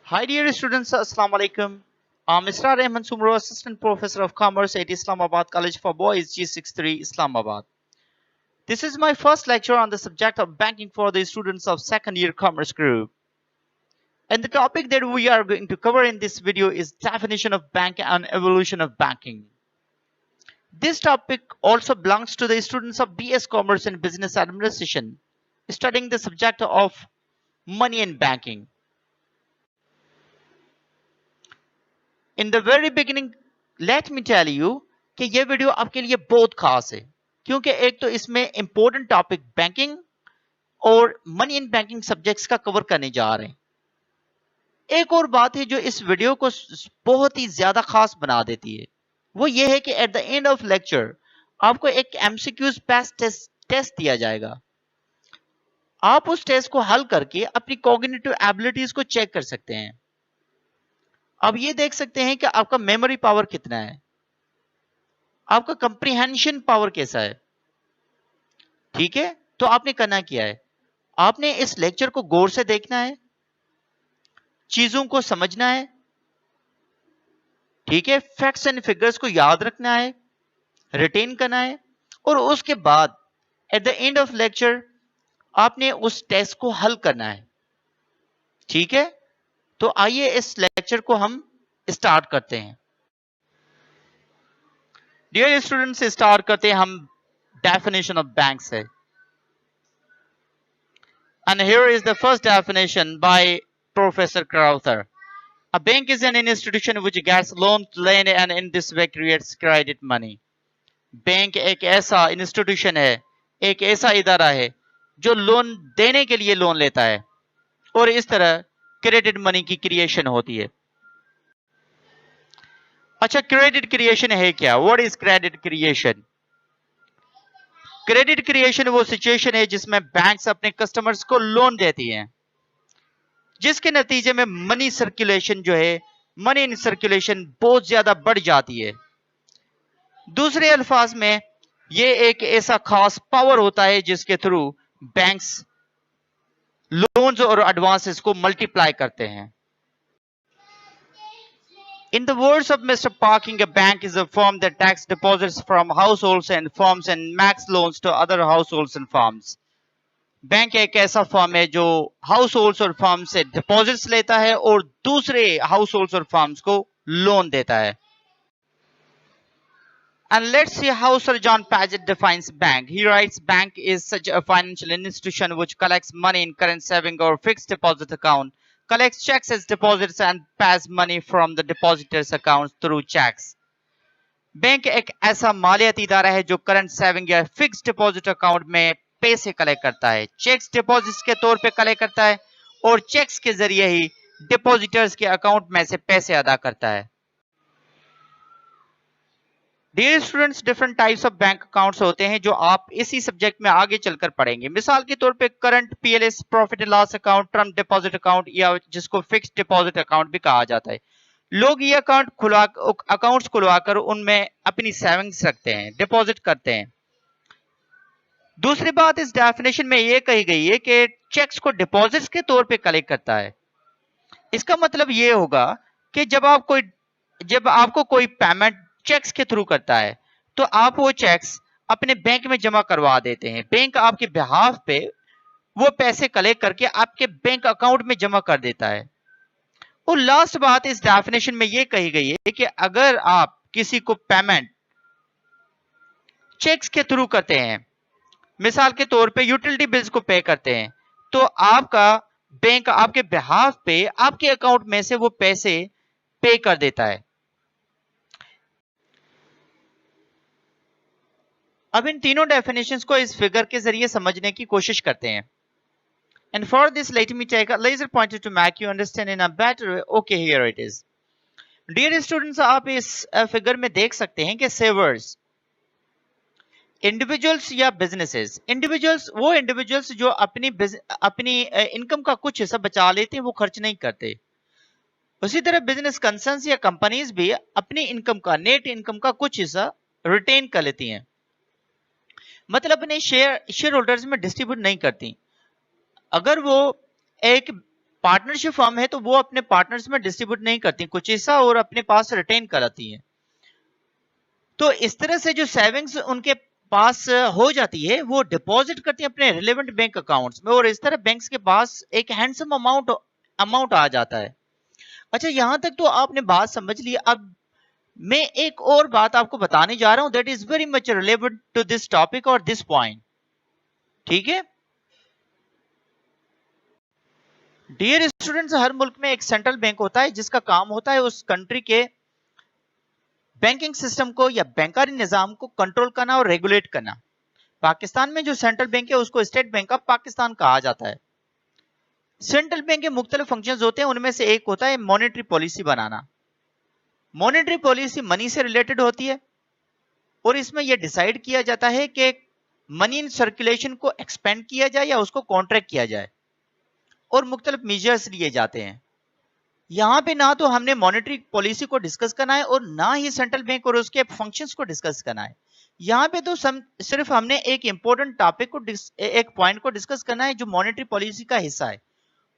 Hi dear students, Assalamu alaikum. I'm Mr. Rehman Sumro, Assistant Professor of Commerce at Islamabad College for Boys G63 Islamabad. This is my first lecture on the subject of banking for the students of second year commerce group. And the topic that we are going to cover in this video is definition of bank and evolution of banking. This topic also belongs to the students of BS Commerce and Business Administration, studying the subject of money and banking. In the very beginning let me tell you कि ये video आपके लिए बहुत खास है क्योंकि एक तो इसमें इंपॉर्टेंट टॉपिक बैंकिंग और मनी इन बैंकिंग सब्जेक्ट्स का कवर करने जा रहे हैं। एक और बात है जो इस वीडियो को बहुत ही ज्यादा खास बना देती है, वो ये है कि at the end of lecture आपको एक एमसीक्यूज टेस्ट दिया जाएगा। आप उस टेस्ट को हल करके अपनी कॉग्निटिव एबिलिटीज को चेक कर सकते हैं। अब ये देख सकते हैं कि आपका मेमोरी पावर कितना है, आपका कंप्रीहेंशन पावर कैसा है। ठीक है, तो आपने करना क्या है, आपने इस लेक्चर को गौर से देखना है, चीजों को समझना है। ठीक है, फैक्ट्स एंड फिगर्स को याद रखना है, रिटेन करना है और उसके बाद at the end of lecture आपने उस टेस्ट को हल करना है। ठीक है, तो आइए इस लेक्चर को हम स्टार्ट करते हैं। डियर स्टूडेंट्स, स्टार्ट करते हैं हम डेफिनेशन ऑफ बैंक से। And here is the first definition by professor Crowther. A bank is an institution which gets loan to lend and in this way creates credit money. Bank एक ऐसा institution है, एक ऐसा इदारा है जो loan देने के लिए लोन लेता है और इस तरह क्रेडिट मनी की क्रिएशन होती है। अच्छा, क्रेडिट क्रिएशन है क्या? What is credit creation? Credit creation वो सिचुएशन है जिसमें बैंक्स अपने कस्टमर्स को लोन देती हैं, जिसके नतीजे में मनी सर्कुलेशन जो है, मनी इन सर्कुलेशन बहुत ज्यादा बढ़ जाती है। दूसरे अल्फाज में ये एक ऐसा खास पावर होता है जिसके थ्रू बैंक्स लोन्स और एडवांसेस को मल्टीप्लाई करते हैं। In the words of Mr. Parking, a bank is a firm that takes deposits from households and firms and makes loans to other households and firms. Bank एक ऐसा firm है जो house holds और firm से deposits लेता है और दूसरे हाउस होल्ड्स और फर्म्स को लोन देता है। And let's see how Sir John Paget defines bank. He writes, bank is such a financial institution which collects money in current saving or fixed deposit account, collects checks as deposits and pays money from the depositors' accounts through checks. Bank एक ऐसा मालियाती इदारा है जो current saving या fix deposit account में पैसे collect करता है, चेक्स डिपॉजिट्स के तौर पे कलेक्ट करता है और चेक्स के जरिए ही डिपॉजिटर्स के अकाउंट में से पैसे अदा करता है। Dear students, different types of bank accounts होते हैं जो आप इसी सब्जेक्ट में आगे चलकर पढ़ेंगे। मिसाल के तौर पे current PLS, profit and loss account, term deposit account या जिसको फिक्स्ड डिपॉजिट अकाउंट भी कहा जाता है। लोग ये अकाउंट्स खुलवाकर उनमें अपनी सेविंग्स रखते हैं, डिपॉजिट करते हैं। दूसरी बात इस डेफिनेशन में ये कही गई है कि चेक्स को डिपॉजिट्स के तौर पे कलेक्ट करता है। इसका मतलब ये होगा कि जब आपको कोई पेमेंट चेक्स के थ्रू करता है तो आप वो चेक्स अपने बैंक में जमा करवा देते हैं। बैंक आपके बिहाफ पे वो पैसे कलेक्ट करके आपके बैंक अकाउंट में जमा कर देता है। और लास्ट बात इस डेफिनेशन में ये कही गई है कि अगर आप किसी को पेमेंट चेक्स के थ्रू करते हैं, मिसाल के तौर पे यूटिलिटी बिल्स को पे करते हैं, तो आपका बैंक आपके बिहाफ पे आपके अकाउंट में से वो पैसे पे कर देता है। अब इन तीनों डेफिनेशंस को इस फिगर के जरिए समझने की कोशिश करते हैं। And for this, let me take a laser pointer to make you understand in a better way. Okay, here it is. Dear students, आप इस फिगर में देख सकते हैं कि सेवर्स, इंडिविजुअल्स या बिजनेसेस। इंडिविजुअल्स वो इंडिविजुअल्स जो अपनी इनकम का कुछ हिस्सा बचा लेते हैं, वो खर्च नहीं करते। उसी तरह बिजनेस कंसर्न्स या कंपनीज भी अपनी इनकम का, नेट इनकम का कुछ हिस्सा रिटेन कर लेती हैं, मतलब अपने शेयर होल्डर्स में डिस्ट्रीब्यूट नहीं करती। अगर वो एक पार्टनरशिप फर्म है तो वो अपने पार्टनर्स में डिस्ट्रीब्यूट नहीं करती कुछ हिस्सा और अपने पास रिटेन कराती है। तो इस तरह से जो सेविंग्स उनके पास हो जाती है वो डिपॉजिट करती है अपने रिलेवेंट बैंक अकाउंट्स में, और इस तरह बैंक्स के पास एक हैंडसम अमाउंट आ जाता है। अच्छा, यहां तक तो आपने बात समझ ली। अब मैं एक और बात आपको बताने जा रहा हूं that is very much relevant to this topic और दिस पॉइंट। ठीक है डियर स्टूडेंट्स, हर मुल्क में एक सेंट्रल बैंक होता है जिसका काम होता है उस कंट्री के बैंकिंग सिस्टम को या बैंकारी निजाम को कंट्रोल करना और रेगुलेट करना। पाकिस्तान में जो सेंट्रल बैंक है उसको स्टेट बैंक ऑफ पाकिस्तान कहा जाता है। सेंट्रल बैंक के मुख्तलिफ फंक्शंस होते हैं, उनमें से एक होता है मॉनेटरी पॉलिसी बनाना। मॉनेटरी पॉलिसी मनी से रिलेटेड होती है और इसमें यह डिसाइड किया जाता है कि मनी इन सर्कुलेशन को एक्सपेंड किया जाए या उसको कॉन्ट्रैक्ट किया जाए, और मुख्तलिफ मेजर्स लिए जाते हैं। यहां पे ना तो हमने मॉनेटरी पॉलिसी को डिस्कस करना है और ना ही सेंट्रल बैंक और उसके फंक्शंस को डिस्कस करना है। यहां पे तो सिर्फ हमने एक इंपॉर्टेंट टॉपिक को एक पॉइंट को डिस्कस करना है जो मॉनेटरी पॉलिसी का हिस्सा है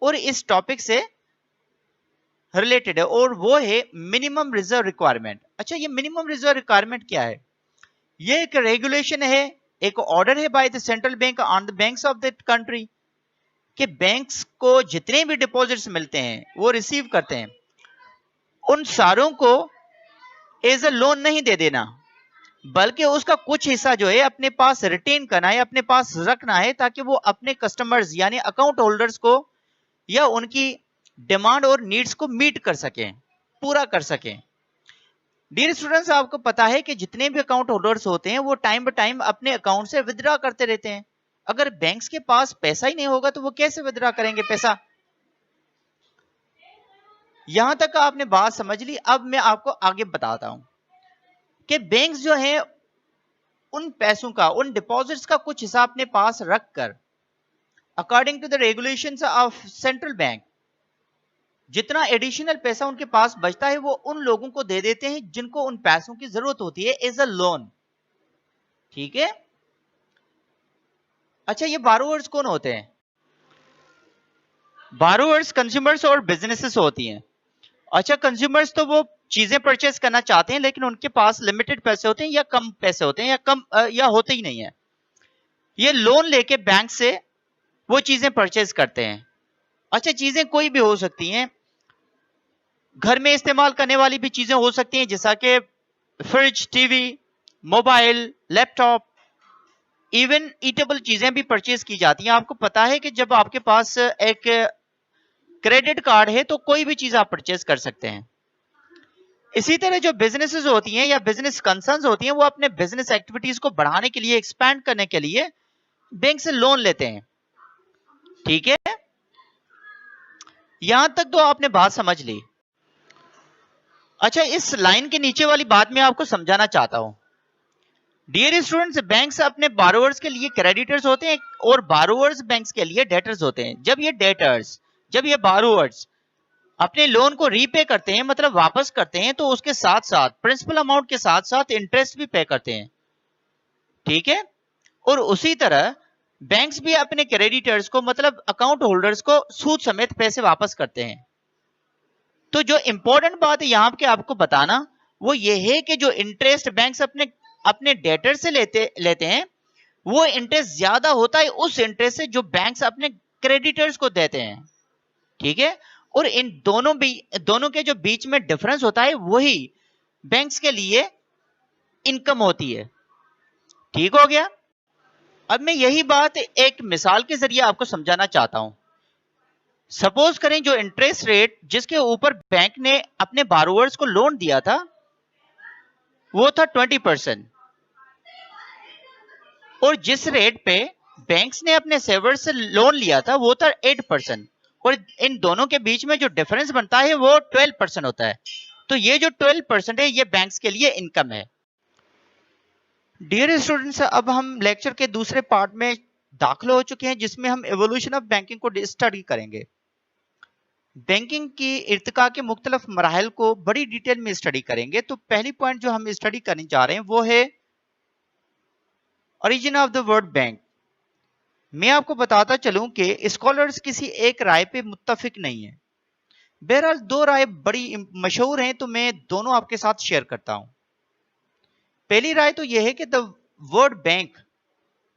और इस टॉपिक से रिलेटेड है, और वो है मिनिमम रिजर्व रिक्वायरमेंट। अच्छा, ये मिनिमम रिजर्व रिक्वायरमेंट क्या है? ये एक रेगुलेशन है, एक ऑर्डर है by the central bank on the banks of that country कि बैंक्स को जितने भी डिपॉजिट्स मिलते हैं वो रिसीव करते हैं, उन सारों को एज अ लोन नहीं दे देना, बल्कि उसका कुछ हिस्सा जो है अपने पास रिटेन करना है, अपने पास रखना है, ताकि वो अपने कस्टमर्स यानी अकाउंट होल्डर्स को या उनकी डिमांड और नीड्स को मीट कर सकें, पूरा कर सकें। डियर स्टूडेंट्स, आपको पता है कि जितने भी अकाउंट होल्डर्स होते हैं वो टाइम बाय टाइम अपने अकाउंट से विथड्रॉ करते रहते हैं। अगर बैंक्स के पास पैसा ही नहीं होगा तो वो कैसे विथड्रॉ करेंगे पैसा? यहां तक आपने बात समझ ली। अब मैं आपको आगे बताता हूं कि बैंक्स जो है उन पैसों का, उन डिपॉजिट्स का कुछ हिस्सा अपने पास रखकर according to the regulations of central bank जितना एडिशनल पैसा उनके पास बचता है वो उन लोगों को दे देते हैं जिनको उन पैसों की जरूरत होती है एज अ लोन। ठीक है। अच्छा, ये बारोवर्स कौन होते हैं? बारोवर्स कंज्यूमर्स और बिजनेसेस होती हैं। अच्छा, कंज्यूमर्स तो वो चीजें परचेस करना चाहते हैं लेकिन उनके पास लिमिटेड पैसे होते हैं या कम पैसे होते हैं या होते ही नहीं है। ये लोन लेके बैंक से वो चीजें परचेस करते हैं। अच्छा, चीजें कोई भी हो सकती हैं, घर में इस्तेमाल करने वाली भी चीजें हो सकती हैं जैसा कि fridge, TV, mobile, laptop, even eatable चीजें भी परचेज की जाती हैं। आपको पता है कि जब आपके पास एक क्रेडिट कार्ड है तो कोई भी चीज आप परचेज कर सकते हैं। इसी तरह जो बिजनेसेस होती हैं या बिजनेस कंसर्न्स होती हैं वो अपने बिजनेस एक्टिविटीज को बढ़ाने के लिए, एक्सपैंड करने के लिए बैंक से लोन लेते हैं। ठीक है, यहां तक तो आपने बात समझ ली। अच्छा, इस लाइन के नीचे वाली बात मैं आपको समझाना चाहता हूं। डियर स्टूडेंट्स, बैंक्स अपने बारोवर्स के लिए क्रेडिटर्स होते हैं और बारोवर्स बैंक्स के लिए डेटर्स होते हैं। जब ये बारोवर्स अपने लोन को रीपे करते हैं, मतलब वापस करते हैं, तो उसके साथ साथ प्रिंसिपल अमाउंट के साथ साथ इंटरेस्ट भी पे करते हैं। ठीक है, और उसी तरह बैंक्स भी अपने क्रेडिटर्स को, मतलब अकाउंट होल्डर्स को, सूद समेत पैसे वापस करते हैं। तो जो इंपॉर्टेंट बात है यहां पे आपको बताना वो ये है कि जो इंटरेस्ट बैंक्स अपने डेटर से लेते हैं वो इंटरेस्ट ज्यादा होता है उस इंटरेस्ट से जो बैंक्स अपने क्रेडिटर्स को देते हैं। ठीक है, और इन दोनों के जो बीच में डिफरेंस होता है वही बैंक्स के लिए इनकम होती है। ठीक हो गया। अब मैं यही बात एक मिसाल के जरिए आपको समझाना चाहता हूं। सपोज करें जो इंटरेस्ट रेट जिसके ऊपर बैंक ने अपने बारोवर्स को लोन दिया था वो था 20%, और जिस रेट पे बैंक्स ने अपने सेवर्स से लोन लिया था वो था 8%, और इन दोनों के बीच में जो डिफरेंस बनता है वो 12% होता है। तो ये जो 12% है ये बैंक्स के लिए इनकम है। डियर स्टूडेंट्स, अब हम लेक्चर के दूसरे पार्ट में दाखिल हो चुके हैं जिसमें हम एवोल्यूशन ऑफ बैंकिंग को स्टडी करेंगे। बैंकिंग की इर्तिका के मुख्तलिफ मराहल को बड़ी डिटेल में स्टडी करेंगे। तो पहली पॉइंट जो हम स्टडी करने जा रहे हैं वो है origin of the word bank. मैं आपको बताता चलूं कि स्कॉलर्स किसी एक राय पे मुत्तफिक नहीं है। बहरहाल दो राय बड़ी मशहूर हैं, तो मैं दोनों आपके साथ शेयर करता हूं। पहली राय तो यह है कि the word bank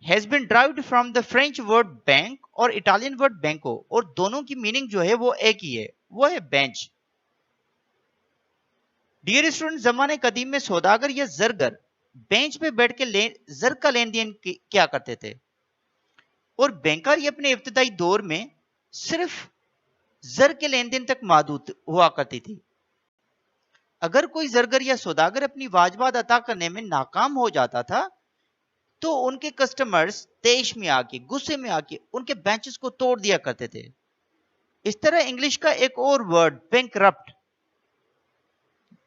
has been derived from the French word bank और इटालियन वर्ड बैंको, और दोनों की मीनिंग जो है वो एक ही है, वो है बेंच। डियर स्टूडेंट, जमाने कदीम में सौदागर या जरगर बेंच पे बैठ के जर का लेन देन क्या करते थे, और बैंकर अपने इब्तदाई दौर में सिर्फ जर के लेन देन तक महदूद हुआ करती थी। अगर कोई जरगर या सौदागर अपनी वाजबात अता करने में नाकाम हो जाता था, तो उनके कस्टमर्स तेज में आके, गुस्से में आके उनके बेंचेस को तोड़ दिया करते थे। इस तरह इंग्लिश का एक और वर्ड बैंकरप्ट,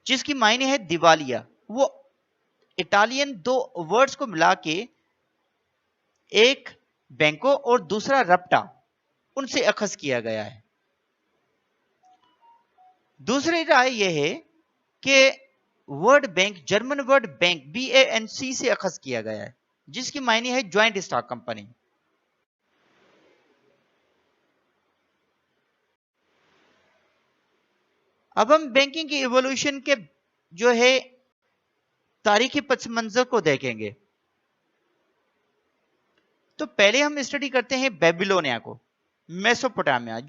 जिसकी मायने है दिवालिया, वो इटालियन दो वर्ड्स को मिला के एक बैंको और दूसरा रप्टा, उनसे अखज किया गया है। दूसरी राय यह है कि word bank German word bank BANC से अखज किया गया है, जिसकी मायने है ज्वाइंट स्टॉक कंपनी। अब हम बैंकिंग की इवोल्यूशन के जो है तारीखी पस मंजर को देखेंगे। तो पहले हम स्टडी करते हैं बेबीलोनिया को, मेसोपोटामिया,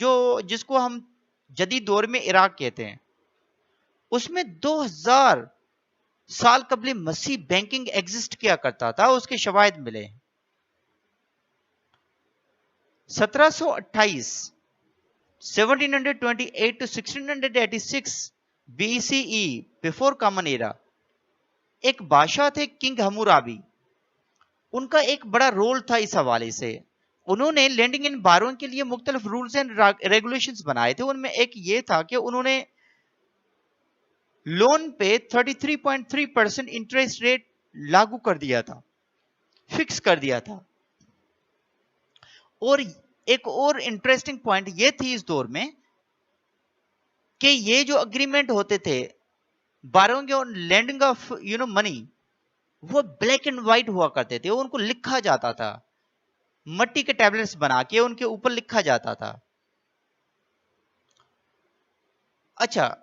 जिसको हम जदीद दौर में इराक कहते हैं। उसमें 2000 साल कबल मसीह बैंकिंग एग्जिस्ट किया करता था, उसके शवाहिद मिले। 1728 1728 to 1686 BCE, before common era, एक बादशाह थे किंग हमूराबी। उनका एक बड़ा रोल था इस हवाले से। उन्होंने लेंडिंग इन बारोइंग के लिए मुख्तलिफ रूल्स एंड रेगुलेशंस बनाए थे। उनमें एक ये था कि उन्होंने लोन पे 33.3% इंटरेस्ट रेट लागू कर दिया था, फिक्स कर दिया था। और एक और इंटरेस्टिंग पॉइंट ये थी इस दौर में कि ये जो अग्रीमेंट होते थे बारोइंग और लैंडिंग ऑफ मनी, वो ब्लैक एंड व्हाइट हुआ करते थे। उनको लिखा जाता था, मट्टी के टैबलेट्स बना के उनके ऊपर लिखा जाता था। अच्छा,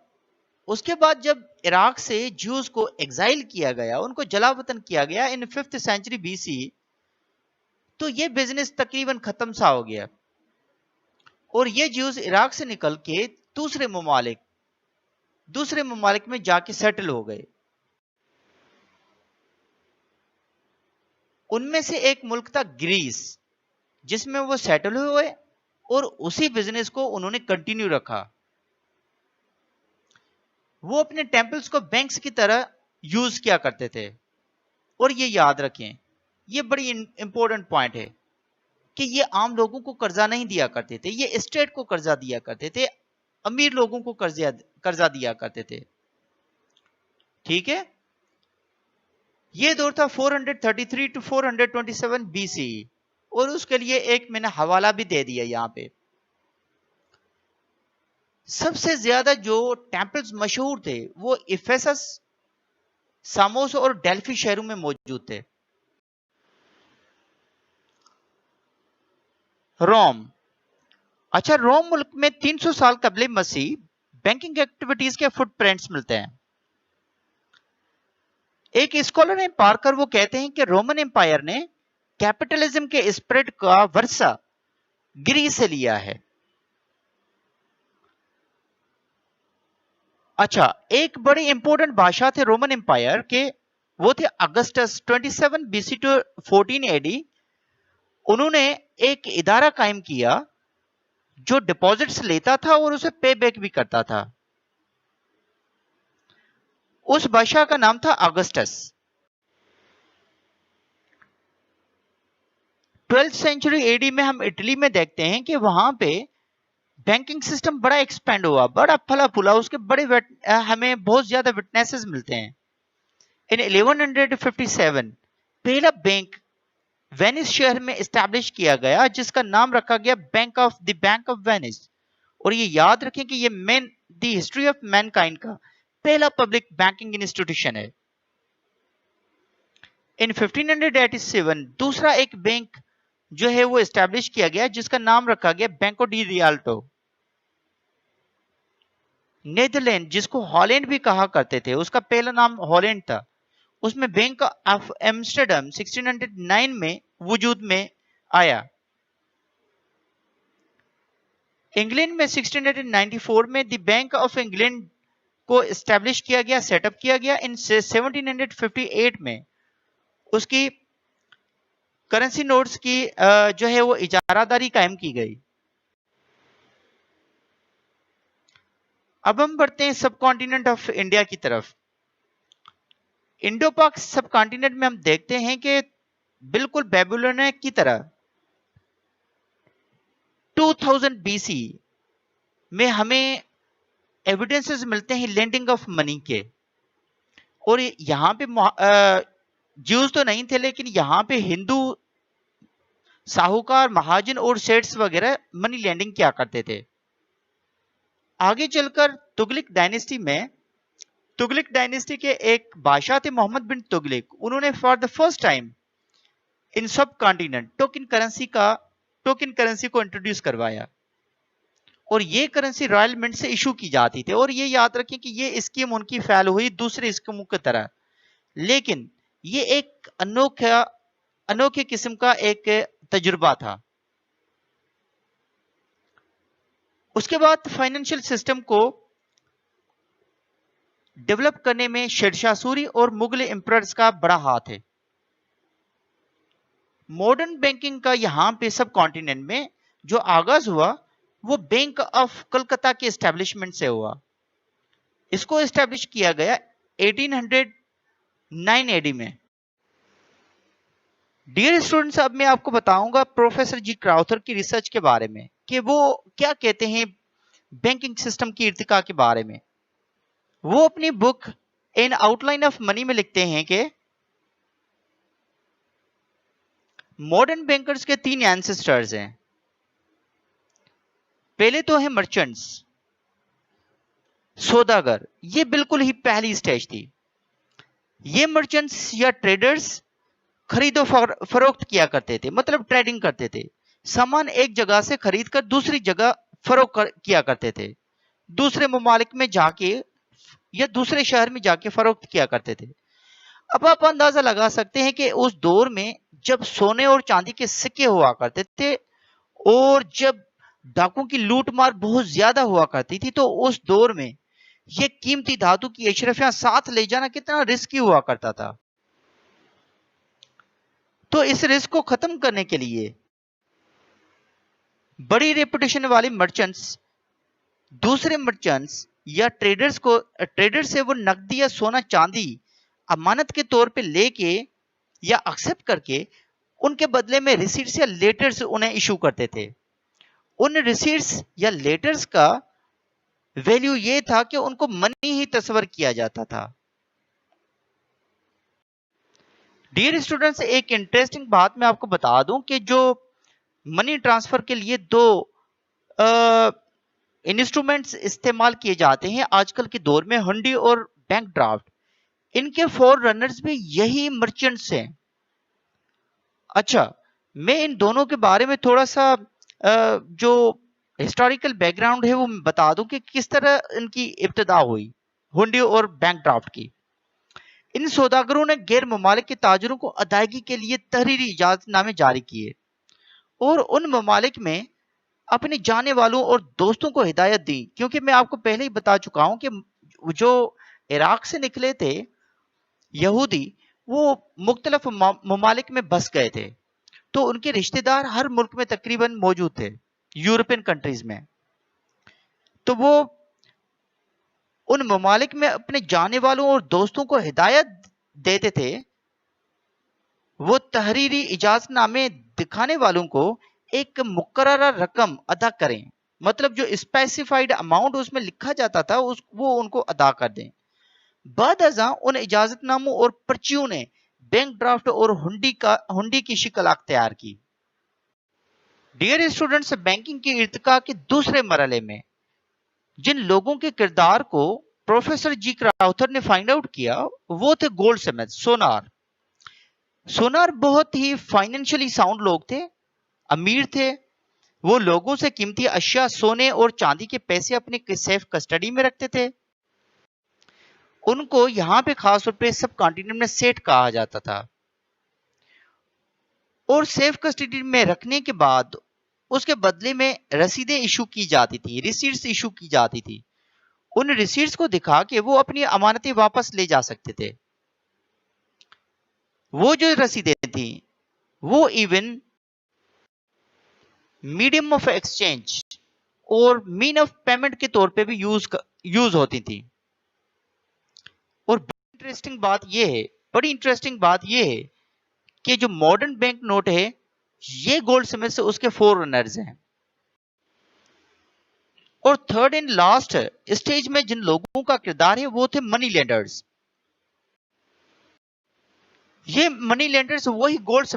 उसके बाद जब इराक से ज्यूज को एग्जाइल किया गया, उनको जलावतन किया गया इन 5th सेंचुरी BC, तो ये बिजनेस तकरीबन खत्म सा हो गया और ये ज्यूज इराक से निकल के दूसरे ममालिक में जाके सेटल हो गए। उनमें से एक मुल्क था ग्रीस, जिसमें वो सेटल हुए और उसी बिजनेस को उन्होंने कंटिन्यू रखा। वो अपने टेंपल्स को बैंक्स की तरह यूज किया करते थे। और ये याद रखें, ये बड़ी इंपॉर्टेंट पॉइंट है कि ये आम लोगों को कर्जा नहीं दिया करते थे, ये स्टेट को कर्जा दिया करते थे, अमीर लोगों को कर्जा दिया करते थे। ठीक है, ये दौर था 433 to 427 BC, और उसके लिए एक मैंने हवाला भी दे दिया यहां पे। सबसे ज्यादा जो टेंपल्स मशहूर थे वो इफेसस, सामोस और डेल्फी शहरों में मौजूद थे। रोम, अच्छा, रोम मुल्क में 300 साल कबल मसीह बैंकिंग एक्टिविटीज के फुटप्रिंट्स मिलते हैं। एक स्कॉलर है पार्कर, वो कहते हैं कि रोमन एम्पायर ने कैपिटलिज्म के स्प्रेड का वर्षा ग्रीस से लिया है। अच्छा, एक बड़े इंपॉर्टेंट बादशाह थे रोमन एम्पायर के, वो थे अगस्टस 27 BC to 14 AD। उन्होंने एक इदारा कायम किया जो डिपॉजिट्स लेता था और उसे पे बैक भी करता था। उस बादशाह का नाम था अगस्टस। 12th सेंचुरी AD में हम इटली में देखते हैं कि वहां पे बैंकिंग सिस्टम बड़ा एक्सपेंड हुआ, बड़ा फला फूला, उसके हमें बहुत ज्यादा विटनेसेस मिलते हैं। इन 1157 पहला बैंक वेनिस शहर में एस्टैब्लिश किया गया, जिसका नाम रखा गया बैंक ऑफ वेनिस। और ये याद रखें कि ये द हिस्ट्री ऑफ मैनकाइंड का पहला पब्लिक बैंकिंग इंस्टीट्यूशन है। इन 1587 दूसरा एक बैंक जो है वो एस्टैब्लिश किया गया, जिसका नाम रखा गया बैंको डी रियाल्टो। नेदरलैंड, जिसको हॉलैंड भी कहा करते थे, उसका पहला नाम हॉलैंड था, उसमें बैंक ऑफ एम्स्टर्डम 1609 में वजूद में आया। इंग्लैंड में 1694 में द बैंक ऑफ इंग्लैंड को एस्टैब्लिश किया गया, सेटअप किया गया। इन 1758 में उसकी करेंसी नोट्स की जो है वो इजारादारी कायम की गई। अब हम बढ़ते हैं सब कॉन्टिनेंट ऑफ इंडिया की तरफ। इंडो पाक सब कॉन्टिनेंट में हम देखते हैं कि बिल्कुल बेबीलोनिया की तरह 2000 बीसी में हमें एविडेंसेस मिलते हैं लैंडिंग ऑफ मनी के। और यहां पे ज्यूज तो नहीं थे, लेकिन यहां पे हिंदू साहूकार, महाजन और सेट्स वगैरह मनी लैंडिंग किया करते थे। आगे चलकर तुगलक डायनेस्टी में, तुगलक डायनेस्टी के एक बादशाह थे मोहम्मद बिन तुगलक। उन्होंने for the first time in सब कॉन्टिनेंट टोकन करेंसी को इंट्रोड्यूस करवाया। और ये करेंसी रॉयल मिंट से इशू की जाती थी। और ये याद रखें कि ये स्कीम उनकी फेल हुई दूसरे स्कीमों की तरह, लेकिन ये एक अनोखे किस्म का एक तजुर्बा था। उसके बाद फाइनेंशियल सिस्टम को डेवलप करने में शेरशाह सूरी और मुगल एम्परर्स का बड़ा हाथ है। मॉडर्न बैंकिंग का यहां पे सब कॉन्टिनेंट में जो आगाज हुआ वो बैंक ऑफ कलकत्ता के एस्टेब्लिशमेंट से हुआ। इसको एस्टेब्लिश किया गया 1809 एडी में। डियर स्टूडेंट्स, अब मैं आपको बताऊंगा प्रोफेसर जी क्राउथर की रिसर्च के बारे में कि वो क्या कहते हैं बैंकिंग सिस्टम की इर्तिका के बारे में। वो अपनी book N outline of money में लिखते हैं कि मॉडर्न बैंकर्स के 3 एंसेस्टर्स हैं। पहले तो है मर्चेंट्स, सौदागर। ये बिल्कुल ही पहली स्टेज थी। ये मर्चेंट्स या ट्रेडर्स खरीदो फरोख्त किया करते थे, मतलब ट्रेडिंग करते थे। सामान एक जगह से खरीद कर दूसरी जगह फरोख्त किया करते थे, दूसरे ममालिक में जाके या दूसरे शहर में जाके फरोख्त किया करते थे। अब आप अंदाजा लगा सकते हैं कि उस दौर में जब सोने और चांदी के सिक्के हुआ करते थे और जब डाकुओं की लूटमार बहुत ज्यादा हुआ करती थी, तो उस दौर में यह कीमती धातु की अशरफियां साथ ले जाना कितना रिस्की हुआ करता था। तो इस रिस्क को खत्म करने के लिए बड़ी रेपुटेशन वाले मर्चेंट्स दूसरे मर्चेंट्स या ट्रेडर से वो नकदी या सोना चांदी अमानत के तौर पे लेके या एक्सेप्ट करके उनके बदले में रिसीट्स या लेटर्स उन्हें इशू करते थे। उन रिसीट्स या लेटर्स का वैल्यू ये था कि उनको मनी ही तस्वर किया जाता था। डियर स्टूडेंट्स, एक इंटरेस्टिंग बात मैं आपको बता दूं कि जो मनी ट्रांसफर के लिए 2 इंस्ट्रूमेंट्स इस्तेमाल किए जाते हैं आजकल के दौर में, हुंडी और बैंक ड्राफ्ट। इनके फोर रनर्स भी यही मर्चेंट्स हैं। अच्छा, मैं इन दोनों के बारे में थोड़ा सा जो हिस्टोरिकल बैकग्राउंड है वो बता दूं कि किस तरह इनकी इब्तिदा हुई, हुंडी और बैंक ड्राफ्ट की। इन सौदागरों ने गैर ममालिक के ताजरों को अदायगी के लिए तहरीरी इजाजतनामे जारी किए और उन ममालिक में अपने जाने वालों और दोस्तों को हिदायत दी। क्योंकि मैं आपको पहले ही बता चुका हूं कि जो इराक से निकले थे यहूदी, वो मुख्तलिफ ममालिक में बस गए थे, तो उनके रिश्तेदार हर मुल्क में तकरीबन मौजूद थे, यूरोपियन कंट्रीज में। तो वो उन ममालिक में अपने जाने वालों और दोस्तों को हिदायत देते थे वो तहरीरी इजाजतनामे दिखाने वालों को एक मुकर्ररा रकम अदा करें, मतलब जो स्पेसिफाइड अमाउंट उसमें लिखा जाता था वो उनको अदा कर दें। बदअज़ां उन इजाजतनामों और पर्चियों ने बैंक ड्राफ्ट और हुंडी की शिकल अख्तियार की। डियर स्टूडेंट्स, बैंकिंग की इर्तिका के दूसरे मरहले में जिन लोगों के किरदार को प्रोफेसर जी क्राउथर ने फाइंड आउट किया वो थे गोल्डस्मिथ, सोनार। सोनार बहुत ही फाइनेंशियली साउंड लोग थे अमीर थे, वो लोगों से कीमती अशिया, सोने और चांदी के पैसे अपने सेफ कस्टडी में रखते थे। उनको यहाँ पे खास तौर पे सब कॉन्टिनेंट में सेठ कहा जाता था। और सेफ कस्टडी में रखने के बाद उसके बदले में रसीदें इशू की जाती थी, रिसीट्स इशू की जाती थी। उन रिसीट्स को दिखा के वो अपनी अमानतें वापस ले जा सकते थे। वो जो रसीदें थी वो इवन मीडियम ऑफ एक्सचेंज और मीन ऑफ पेमेंट के तौर पे भी यूज होती थी। और बड़ी इंटरेस्टिंग बात ये है कि जो मॉडर्न बैंक नोट है ये गोल्ड स्मिथ से उसके फोररनर्स हैं। और थर्ड एंड लास्ट स्टेज में जिन लोगों का किरदार है वो थे मनी लेंडर्स। ये मनी लेंडर्स वही गोल्ड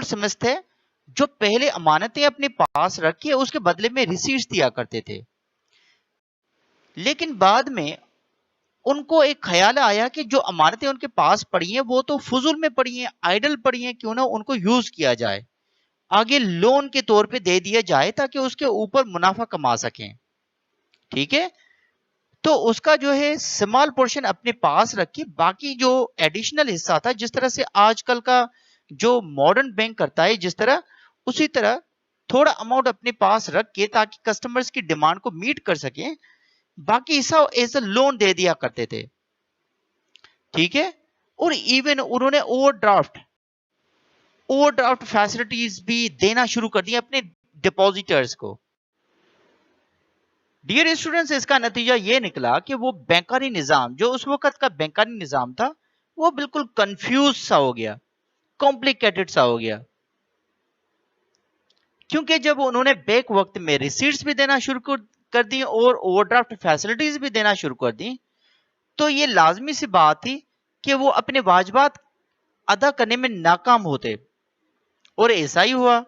स्मिथ थे जो पहले अमानतें अपने पास रखी उसके बदले में रिसीट्स दिया करते थे। लेकिन बाद में उनको एक ख्याल आया कि जो अमानतें उनके पास पड़ी हैं वो तो फुजूल में पड़ी हैं, आइडल पड़ी हैं, क्यों ना उनको यूज किया जाए, आगे लोन के तौर पे दे दिया जाए ताकि उसके ऊपर मुनाफा कमा सकें। ठीक है, तो उसका जो है स्मॉल पोर्शन अपने पास रखी, बाकी जो एडिशनल हिस्सा था, जिस तरह से आजकल का जो मॉडर्न बैंक करता है जिस तरह, उसी तरह थोड़ा अमाउंट अपने पास रख के ताकि कस्टमर्स की डिमांड को मीट कर सकें, बाकी हिस्सा एज अ लोन दे दिया करते थे। ठीक है, और इवन उन्होंने ओवरड्राफ्ट फैसिलिटीज भी देना शुरू कर दी अपने डिपॉजिटर्स को। डियर स्टूडेंट्स, इसका नतीजा ये निकला कि वो बैंकारी निजाम, जो उस वक्त का बैंकारी निजाम था, वो बिल्कुल कंफ्यूज सा हो गया, कॉम्प्लिकेटेड सा हो गया। क्योंकि जब उन्होंने बैक वक्त में रिसीट्स भी देना शुरू कर दी और ओवरड्राफ्ट फैसिलिटीज भी देना शुरू कर दी, तो ये लाजमी सी बात थी कि वो अपने वाजिबात अदा करने में नाकाम होते। और ऐसा ही हुआ,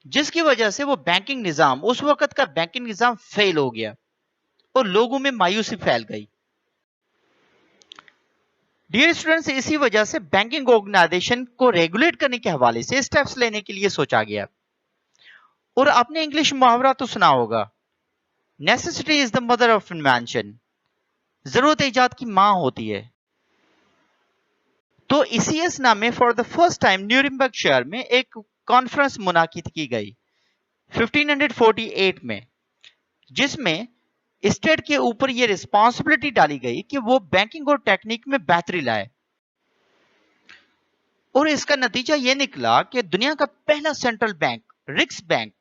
जिसकी वजह से वो बैंकिंग निजाम, उस वक्त का बैंकिंग निजाम फेल हो गया और लोगों में मायूसी फैल गई। डियर स्टूडेंट्स, इसी वजह से बैंकिंग ऑर्गेनाइजेशन को रेगुलेट करने के हवाले से स्टेप्स लेने के लिए सोचा गया। और आपने इंग्लिश मुहावरा तो सुना होगा, necessity is the mother of invention, जरूरत इजाद की मां होती है। तो इसी नामे for the first time Nuremberg शहर में एक कॉन्फ्रेंस मुनाकिद की गई 1548 में, जिसमें स्टेट के ऊपर यह रिस्पॉन्सिबिलिटी डाली गई कि वो बैंकिंग और टेक्निक में बेहतरी लाए। और इसका नतीजा यह निकला कि दुनिया का पहला सेंट्रल बैंक, रिक्स बैंक,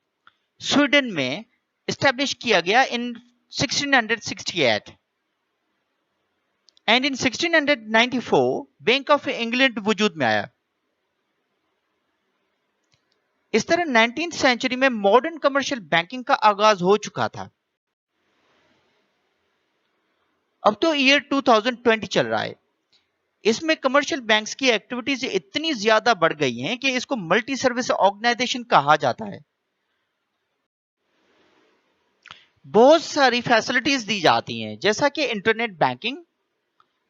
स्वीडन में एस्टेब्लिश किया गया इन 1668 and in 1694 bank of England वजूद में आया। इस तरह 19th सेंचुरी में मॉडर्न कमर्शियल बैंकिंग का आगाज हो चुका था। अब तो ईयर 2020 चल रहा है, इसमें कमर्शियल बैंक्स की एक्टिविटीज इतनी ज्यादा बढ़ गई हैं कि इसको मल्टी सर्विस ऑर्गेनाइजेशन कहा जाता है। बहुत सारी फैसिलिटीज दी जाती हैं, जैसा कि internet banking,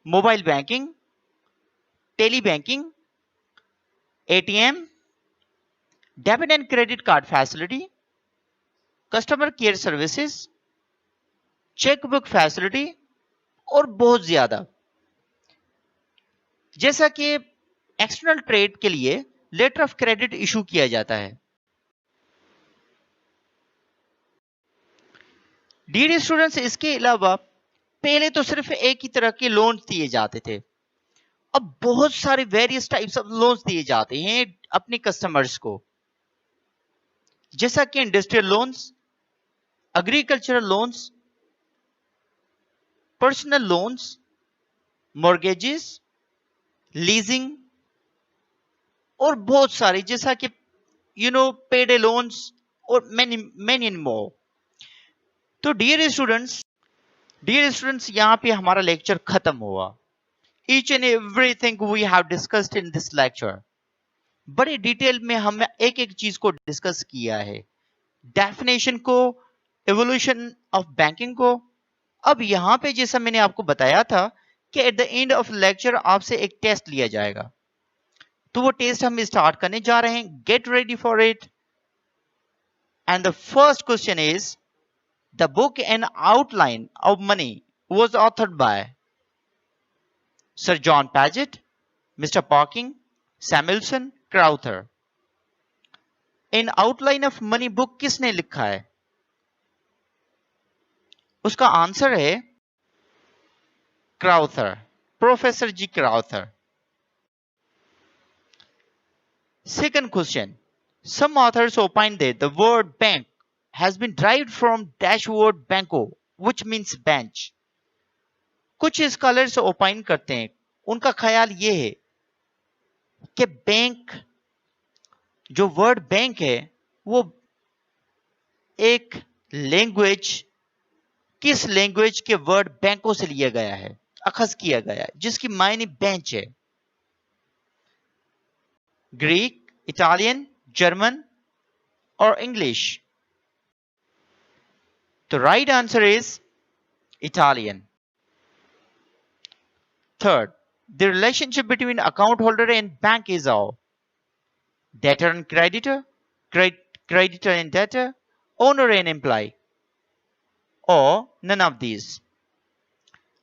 mobile banking, telebanking, ATM, debit and credit card facility, customer care services, chequebook facility और बहुत ज्यादा। जैसा कि एक्सटर्नल ट्रेड के लिए लेटर ऑफ क्रेडिट इशू किया जाता है। डियर स्टूडेंट्स, इसके अलावा पहले तो सिर्फ एक ही तरह के लोन्स दिए जाते थे, अब बहुत सारे वेरियस टाइप्स ऑफ लोन्स दिए जाते हैं अपने कस्टमर्स को, जैसा कि industrial loans, agricultural loans, personal loans, mortgages, leasing और बहुत सारे, जैसा कि पेडे लोन्स और मेनी मोर। तो डियर स्टूडेंट्स, यहां पे हमारा लेक्चर खत्म हुआ। Each and everything we have discussed in this lecture, बड़े डिटेल में हमने एक एक चीज को डिस्कस किया है, डेफिनेशन को, एवोल्यूशन ऑफ बैंकिंग को। अब यहां पे जैसा मैंने आपको बताया था कि at the end of lecture आपसे एक टेस्ट लिया जाएगा, तो वो टेस्ट हम स्टार्ट करने जा रहे हैं. Get ready for it. And the first question is the book N outline of money was authored by Sir John Paget, Mr. Parking, Samuelson, Crowther. In Outline of Money book किसने लिखा है? उसका answer है Crowther, professor ji Crowther. Second question. Some authors opine that the word bank has been derived from dash word banco, which means bench. कुछ scholars opine करते हैं, उनका ख्याल ये है कि बैंक, जो वर्ड बैंक है, वो एक लैंग्वेज, किस लैंग्वेज के वर्ड बैंकों से लिया गया है, अखज किया गया है, जिसकी मायने बेंच है. ग्रीक, इटालियन, जर्मन और इंग्लिश. तो right answer is Italian. Third, the relationship between account holder and bank is how? Debtor and creditor, creditor and debtor, owner and employee, or none of these.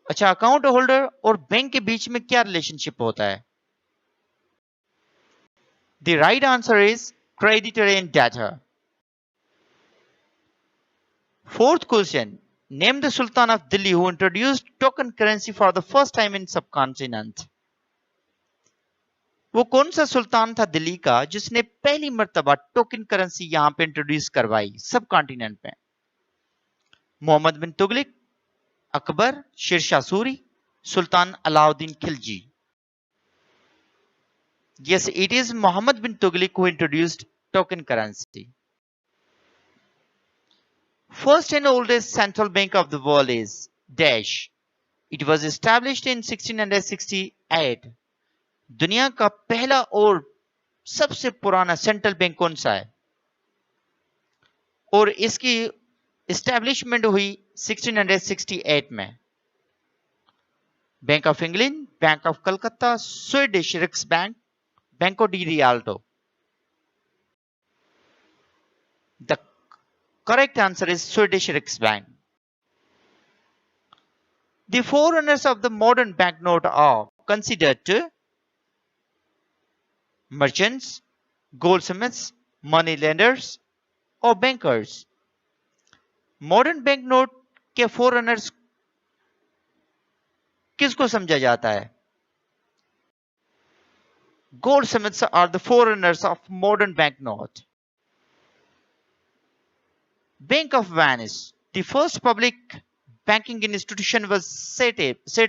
अच्छा, account holder और bank के बीच में क्या relationship होता है? The right answer is creditor and debtor. Fourth question. Name the Sultan of Delhi who introduced token currency for the first time in subcontinent. वो कौन सा सुल्तान था दिल्ली का जिसने पहली मर्तबा टोकन करेंसी यहां पे इंट्रोड्यूस करवाई सब कॉन्टिनेंट में? मोहम्मद बिन तुगलक, अकबर, शेरशाह सूरी, सुल्तान Alauddin Khilji. Yes, it is Muhammad bin Tughlaq who introduced token currency. First and oldest central bank of the world is Dash. It was established in 1668. दुनिया का पहला और सबसे पुराना सेंट्रल बैंक कौन सा है? और इसकी एस्टैब्लिशमेंट हुई 1668 में. Bank of England, bank of Calcutta, Swedish रिक्स bank, Banco di Rialto. The correct answer is Swedish Riksbank. The forerunners of the modern banknote are considered to merchants, goldsmiths, moneylenders, or bankers. Modern banknote के forerunners किसको समझा जाता है? Goldsmiths are the forerunners of modern banknote. Bank of Venice. The first public banking institution was set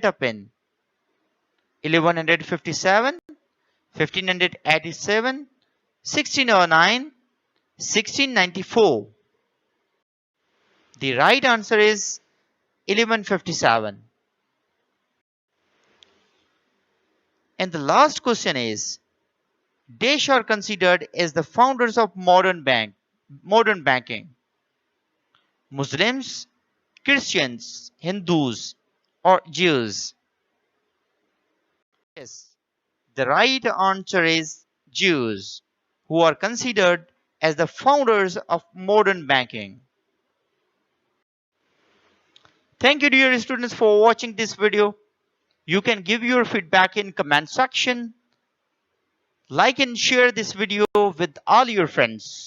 up in 1157, 1587, 1609, 1694. The right answer is 1157. And the last question is, Dash are considered as the founders of modern banking. Muslims, Christians, Hindus, or Jews? Yes, the right answer is Jews, who are considered as the founders of modern banking. Thank you, dear students, for watching this video. You can give your feedback in comment section. Like and share this video with all your friends.